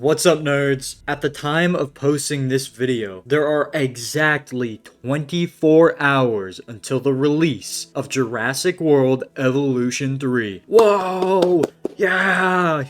What's up, nerds? At the time of posting this video, there are exactly 24 hours until the release of Jurassic World Evolution 3. Whoa! Yeah!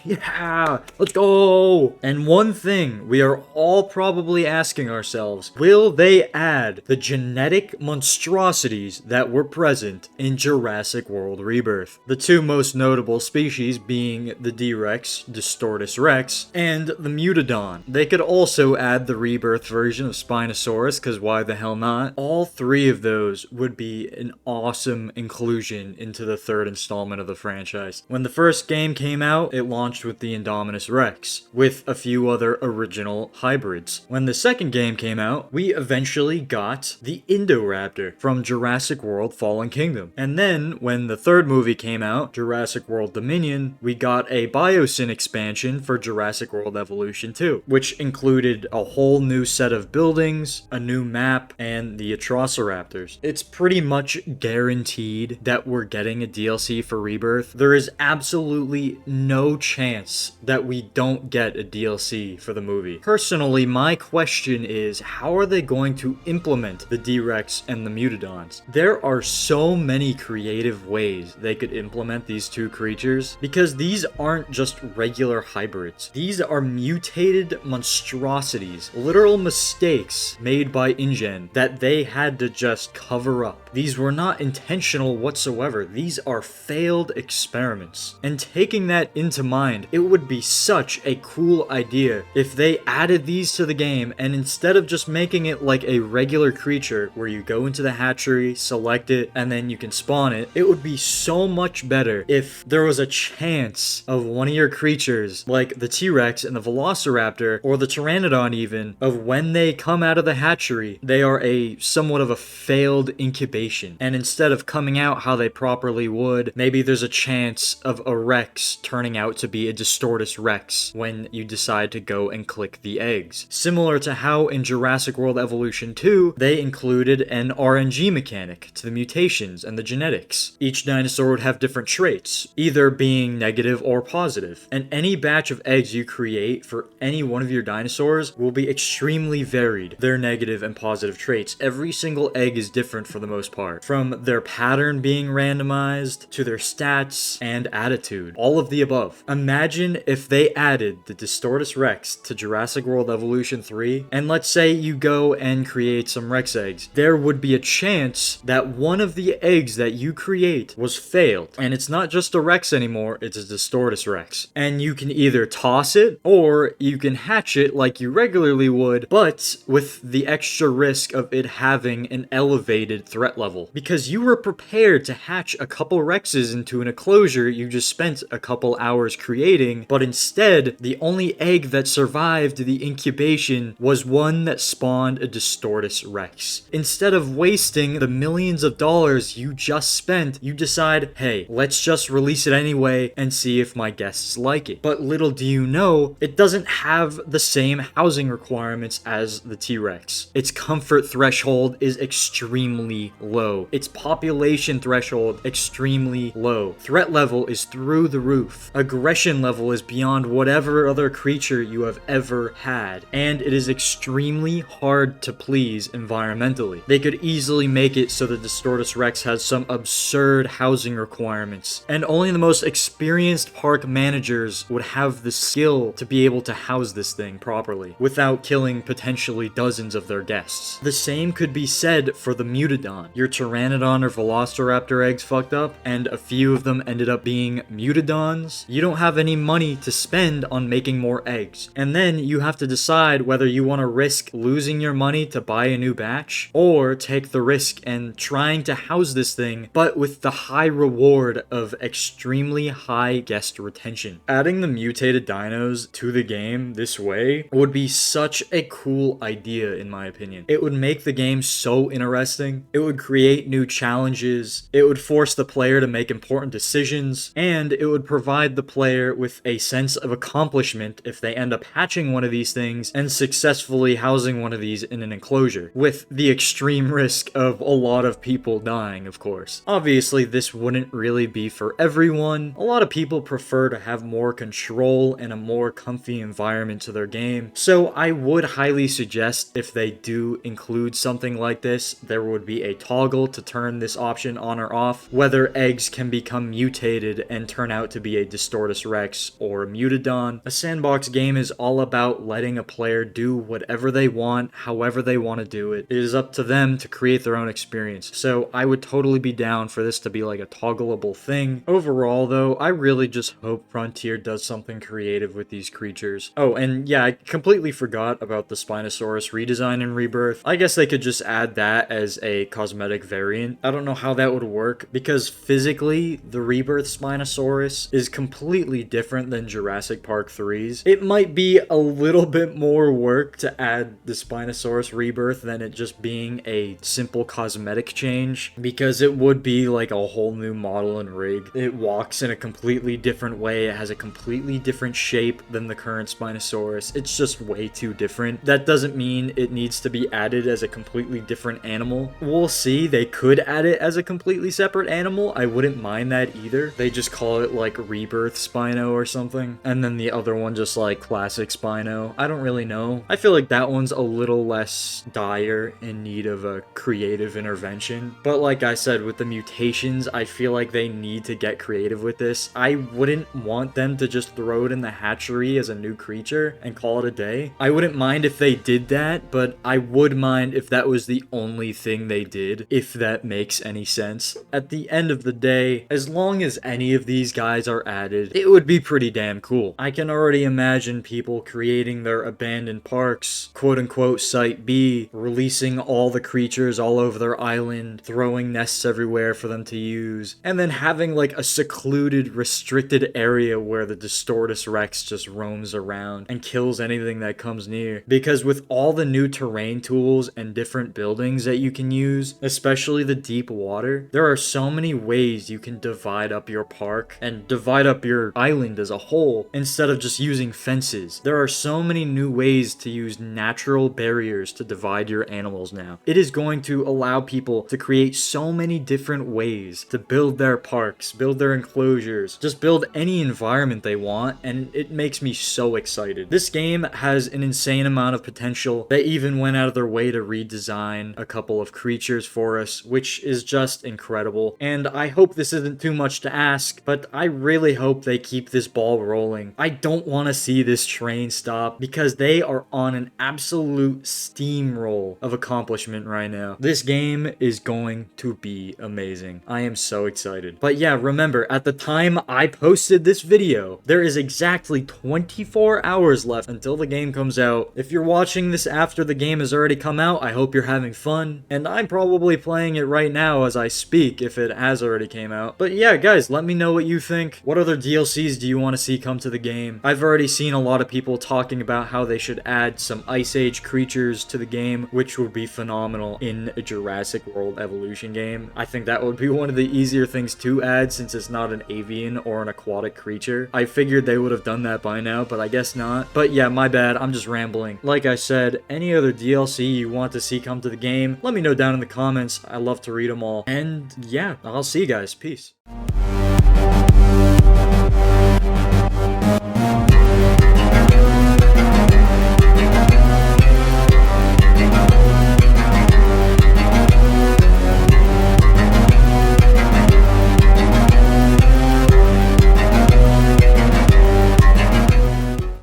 Let's go! And one thing we are all probably asking ourselves, will they add the genetic monstrosities that were present in Jurassic World Rebirth? The two most notable species being the D-Rex, Distortus Rex, and the Mutodon. They could also add the Rebirth version of Spinosaurus, because why the hell not? All three of those would be an awesome inclusion into the third installment of the franchise. When the first game came out, it launched with the Indominus Rex, with a few other original hybrids. When the second game came out, we eventually got the Indoraptor from Jurassic World Fallen Kingdom. And then, when the third movie came out, Jurassic World Dominion, we got a Biosyn expansion for Jurassic World Evolution 2, which included a whole new set of buildings, a new map, and the Atrociraptors. It's pretty much guaranteed that we're getting a DLC for Rebirth. There is absolutely no chance that we don't get a DLC for the movie. Personally, my question is, how are they going to implement the D-Rex and the Mutodons? There are so many creative ways they could implement these two creatures, because these aren't just regular hybrids. These are mutated monstrosities, literal mistakes made by InGen that they had to just cover up. These were not intentional whatsoever. These are failed experiments. And taking that into mind, it would be such a cool idea if they added these to the game, and instead of just making it like a regular creature where you go into the hatchery, select it, and then you can spawn it, it would be so much better if there was a chance of one of your creatures, like the T-Rex and the Velociraptor, or the Pteranodon even, of when they come out of the hatchery, they are a somewhat of a failed incubation. And instead of coming out how they properly would, maybe there's a chance of a Rex turning out to be a Distortus Rex when you decide to go and click the eggs. Similar to how in Jurassic World Evolution 2, they included an RNG mechanic to the mutations and the genetics. Each dinosaur would have different traits, either being negative or positive. And any batch of eggs you create for any one of your dinosaurs will be extremely varied, their negative and positive traits. Every single egg is different for the most part, from their pattern being randomized to their stats and attitude, all of the above. Imagine if they added the Distortus Rex to Jurassic World Evolution 3, and let's say you go and create some Rex eggs. There would be a chance that one of the eggs that you create was failed, and it's not just a Rex anymore, it's a Distortus Rex. And you can either toss it, or you can hatch it like you regularly would, but with the extra risk of it having an elevated threat level. Because you were prepared to hatch a couple Rexes into an enclosure you just spent a couple hours creating, but instead, the only egg that survived the incubation was one that spawned a Distortus Rex. Instead of wasting the millions of dollars you just spent, you decide, hey, let's just release it anyway and see if my guests like it. But little do you know, it doesn't have the same housing requirements as the T-Rex. Its comfort threshold is extremely low. Its population threshold extremely low. Threat level is through the roof. Aggression level is beyond whatever other creature you have ever had. And it is extremely hard to please environmentally. They could easily make it so the Distortus Rex has some absurd housing requirements, and only the most experienced park managers would have the skill to be able to house this thing properly without killing potentially dozens of their guests. The same could be said for the Mutodon. Your Pteranodon or Velociraptor eggs fucked up, and a few of them ended up being Mutodons. You don't have any money to spend on making more eggs, and then you have to decide whether you want to risk losing your money to buy a new batch, or take the risk and trying to house this thing, but with the high reward of extremely high guest retention. Adding the mutated dinos to the game this way would be such a cool idea, in my opinion. It would make the game so interesting. It would create new challenges. It would force the player to make important decisions, and it would provide the player with a sense of accomplishment if they end up hatching one of these things and successfully housing one of these in an enclosure, with the extreme risk of a lot of people dying, of course. Obviously, this wouldn't really be for everyone. A lot of people prefer to have more control and a more comfy environment to their game, so I would highly suggest if they do include something like this, there would be a toggle to turn this option on or off, whether eggs can become mutated and turn out to be a Distortus Rex or a Mutadon. A sandbox game is all about letting a player do whatever they want, however they want to do it. It is up to them to create their own experience, so I would totally be down for this to be like a toggleable thing. Overall though, I really just hope Frontier does something creative with these creatures. Oh, and yeah, I completely forgot about the Spinosaurus redesign in Rebirth. I guess they could just add that as a cosmetic variant. I don't know how that would work, because physically, the Rebirth Spinosaurus is completely different than Jurassic Park 3's. It might be a little bit more work to add the Spinosaurus Rebirth than it just being a simple cosmetic change, because it would be like a whole new model and rig. It walks in a completely different way, it has a completely different shape than the current Spinosaurus. It's just way too different. That doesn't mean it needs to be added as a completely different animal. We'll see, they could add it as a completely separate animal. I wouldn't mind that either. They just call it like Rebirth Spino or something, and then the other one just like Classic Spino. I don't really know. I feel like that one's a little less dire in need of a creative intervention, but like I said, with the mutations, I feel like they need to get creative with this. I wouldn't want them to just throw it in the hatchery as a new creature and call it a day. I wouldn't mind if they did that, but I would mind if that was the only thing they did, if that makes any sense. At the end of the day, as long as any of these guys are added, it would be pretty damn cool. I can already imagine people creating their abandoned parks, quote-unquote Site B, releasing all the creatures all over their island, throwing nests everywhere for them to use, and then having like a secluded, restricted area where the Distortus Rex just roams around and kills anything that comes near. Because with all the new terrain tools and different buildings that you can use, especially the deep water, there are so many ways you can divide up your park and divide up your island as a whole instead of just using fences. There are so many new ways to use natural barriers to divide your animals now. It is going to allow people to create so many different ways to build their parks, build their enclosures, just build any environment they want, and it makes me so excited. This game has an insane amount of potential. They even went out of their way to redesign a couple of creatures for us, which is just incredible. And I hope this isn't too much to ask, but I really hope they keep this ball rolling. I don't want to see this train stop, because they are on an absolute steamroll of accomplishment right now. This game is going to be amazing. I am so excited. But yeah, remember, at the time I posted this video, there is exactly 24 hours left until the game comes out. If you're watching this after the game has already come out, I hope you're having fun, and I'm probably playing it right now as I speak if it has already came out. But yeah, guys, let me know what you think. What other DLCs do you want to see come to the game? I've already seen a lot of people talking about how they should add some Ice Age creatures to the game, which would be phenomenal in a Jurassic World Evolution game. I think that would be one of the easier things to add since it's not an avian or an aquatic creature. I figured they would have done that by now, but I guess not. But yeah, my bad, I'm just rambling. Like I said, any other DLC you want to see come to the game, let me know down in the comments. I love to read them all. And yeah, I'll see you guys. Peace.